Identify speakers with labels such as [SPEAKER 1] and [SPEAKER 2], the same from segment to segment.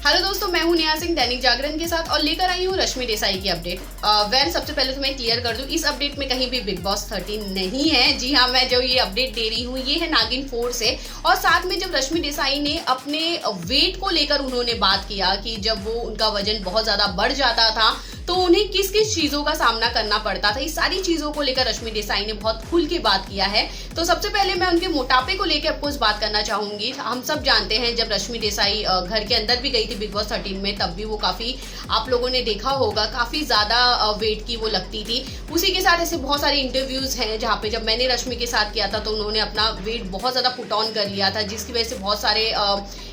[SPEAKER 1] Hello दोस्तों, मैं हूं नेहा सिंह दैनिक जागरण के साथ और लेकर आई हूं रश्मि देसाई की अपडेट। सबसे पहले तो मैं क्लियर कर दूं, इस अपडेट में कहीं भी बिग बॉस 13 नहीं है। जी हां, मैं जो ये अपडेट दे रही हूं ये है नागिन 4 से। और साथ में जब रश्मि देसाई ने अपने वेट को लेकर उन्होंने बात किया कि जब वो उनका वजन बहुत ज्यादा बढ़ जाता था तो उन्हें किस किस चीजों का सामना करना पड़ता था, इस सारी चीजों को लेकर रश्मि देसाई ने बहुत खुल के बात किया है। तो सबसे पहले मैं उनके मोटापे को लेकर आपको बात करना चाहूंगी। हम सब जानते हैं जब रश्मि देसाई घर के अंदर भी गई थी बिग बॉस 13 में, तब भी वो काफी, आप लोगों ने देखा होगा, काफी ज्यादा वेट की वो लगती थी। उसी के साथ ऐसे बहुत सारे इंटरव्यूज हैं जहाँ पे जब मैंने रश्मि के साथ किया था तो उन्होंने अपना वेट बहुत ज्यादा पुट ऑन कर लिया था, जिसकी वजह से बहुत सारे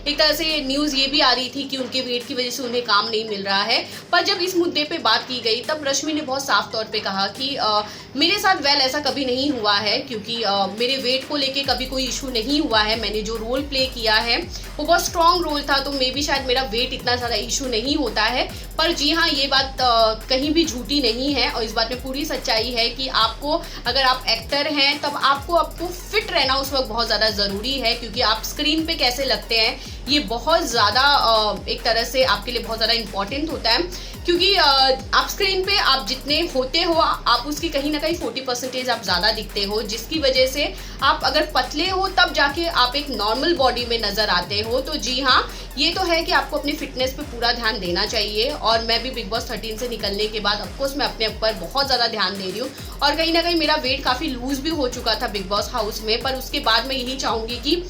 [SPEAKER 1] एक तरह से न्यूज ये भी आ रही थी कि उनके वेट की वजह से उन्हें काम नहीं मिल रहा है। पर जब इस मुद्दे पे बात की गई तब रश्मि ने बहुत साफ तौर पे कहा कि मेरे साथ ऐसा कभी नहीं हुआ है, क्योंकि मेरे वेट को लेके कभी कोई इशू नहीं हुआ है। मैंने जो रोल प्ले किया है वो बहुत स्ट्रॉन्ग रोल था, तो मे भी शायद मेरा वेट इतना ज़्यादा इशू नहीं होता है। पर जी हाँ, ये बात कहीं भी झूठी नहीं है और इस बात में पूरी सच्चाई है कि आपको, अगर आप एक्टर हैं तब आपको फिट रहना उस वक्त बहुत ज़्यादा ज़रूरी है, क्योंकि आप स्क्रीन पे कैसे लगते हैं ये बहुत ज़्यादा एक तरह से आपके लिए बहुत ज़्यादा इम्पॉर्टेंट होता है। क्योंकि आप स्क्रीन पे आप जितने होते हो आप उसकी कहीं ना कहीं 40% आप ज़्यादा दिखते हो, जिसकी वजह से आप अगर पतले हो तब जाके आप एक नॉर्मल बॉडी में नज़र आते हो। तो जी हाँ, ये तो है कि आपको अपनी फिटनेस पे पूरा ध्यान देना चाहिए। और मैं भी बिग बॉस 13 से निकलने के बाद ऑफकोर्स मैं अपने ऊपर बहुत ज़्यादा ध्यान दे रही हूँ और कहीं ना कहीं मेरा वेट काफ़ी लूज भी हो चुका था बिग बॉस हाउस में। पर उसके बाद मैं यही चाहूँगी कि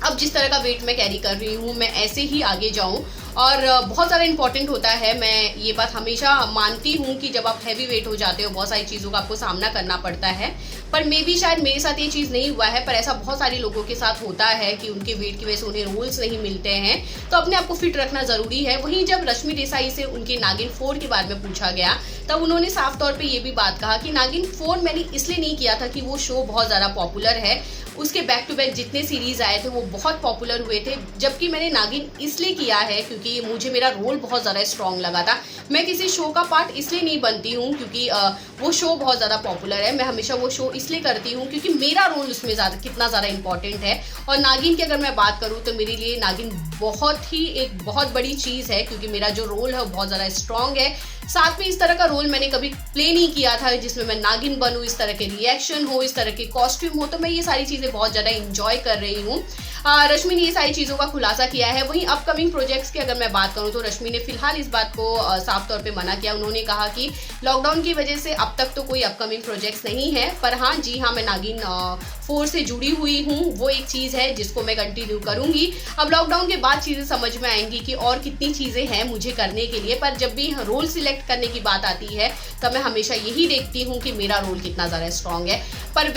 [SPEAKER 1] अब जिस तरह का वेट मैं कैरी कर रही हूँ मैं ऐसे ही आगे जाऊँ। और बहुत ज़्यादा इंपॉर्टेंट होता है, मैं ये बात हमेशा मानती हूँ कि जब आप हैवी वेट हो जाते हो बहुत सारी चीज़ों का आपको सामना करना पड़ता है। पर मे भी शायद मेरे साथ ये चीज़ नहीं हुआ है, पर ऐसा बहुत सारे लोगों के साथ होता है कि उनके वेट की वजह से उन्हें रोल्स नहीं मिलते हैं। तो अपने आप को फिट रखना ज़रूरी है। वहीं जब रश्मि देसाई से उनके नागिन 4 के बारे में पूछा गया तब उन्होंने साफ तौर पर ये भी बात कहा कि नागिन 4 मैंने इसलिए नहीं किया था कि वो शो बहुत ज़्यादा पॉपुलर है, उसके बैक टू बैक जितने सीरीज आए थे वो बहुत पॉपुलर हुए थे, जबकि मैंने नागिन इसलिए किया है क्योंकि मुझे मेरा रोल बहुत ज़्यादा स्ट्रॉन्ग लगा था। मैं किसी शो का पार्ट इसलिए नहीं बनती हूँ क्योंकि वो शो बहुत ज़्यादा पॉपुलर है। मैं हमेशा वो शो इसलिए करती हूँ क्योंकि मेरा रोल उसमें कितना ज़्यादा इंपॉर्टेंट है। और नागिन की अगर मैं बात करूँ तो मेरे लिए नागिन एक बहुत बड़ी चीज़ है, क्योंकि मेरा जो रोल है वो बहुत ज़्यादा स्ट्रॉन्ग है। साथ में इस तरह का रोल मैंने कभी प्ले नहीं किया था जिसमें मैं नागिन बनूं, इस तरह के रिएक्शन हो, इस तरह के कॉस्ट्यूम हो, तो मैं ये सारी चीज़ें बहुत ज़्यादा इंजॉय कर रही हूँ। रश्मि ने ये सारी चीज़ों का खुलासा किया है। वहीं अपकमिंग प्रोजेक्ट्स की अगर मैं बात करूँ तो रश्मि ने फिलहाल इस बात को साफ तौर पे मना किया। उन्होंने कहा कि लॉकडाउन की वजह से अब तक तो कोई अपकमिंग प्रोजेक्ट्स नहीं है, पर हाँ, जी हाँ, मैं नागिन 4 से जुड़ी हुई हूँ, वो एक चीज़ है जिसको मैं कंटिन्यू करूँगी। अब लॉकडाउन के बाद चीज़ें समझ में आएंगी कि और कितनी चीज़ें हैं मुझे करने के लिए। पर जब भी रोल सिलेक्ट करने की बात आती है तब मैं हमेशा यही देखती हूँ कि मेरा रोल कितना ज़्यादा स्ट्रॉन्ग है। पर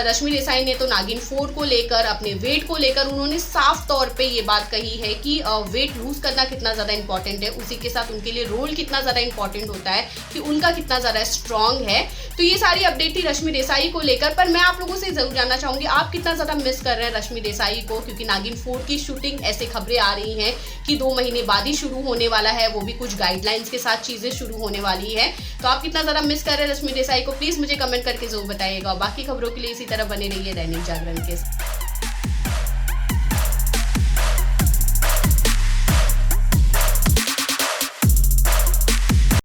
[SPEAKER 1] रश्मि देसाई ने तो नागिन 4 को लेकर, अपने वेट को लेकर उन्होंने साफ तौर पे ये बात कही है कि वेट लूज करना कितना ज़्यादा इंपॉर्टेंट है, उसी के साथ उनके लिए रोल कितना ज़्यादा इंपॉर्टेंट होता है कि उनका कितना ज़्यादा स्ट्रॉन्ग है। तो ये सारी अपडेट थी रश्मि देसाई को लेकर। पर मैं आप लोगों से ज़रूर जानना चाहूँगी आप कितना ज़्यादा मिस कर रहे हैं रश्मि देसाई को, क्योंकि नागिन 4 की शूटिंग ऐसे खबरें आ रही हैं कि 2 महीने बाद ही शुरू होने वाला है, वो भी कुछ गाइडलाइंस के साथ चीज़ें शुरू होने वाली है। तो आप कितना ज़्यादा मिस कर रहे हैं रश्मि देसाई को, प्लीज़ मुझे कमेंट करके जरूर बताइएगा। बाकी खबरों के लिए इसी तरह बने रहिए दैनिक जागरण के साथ।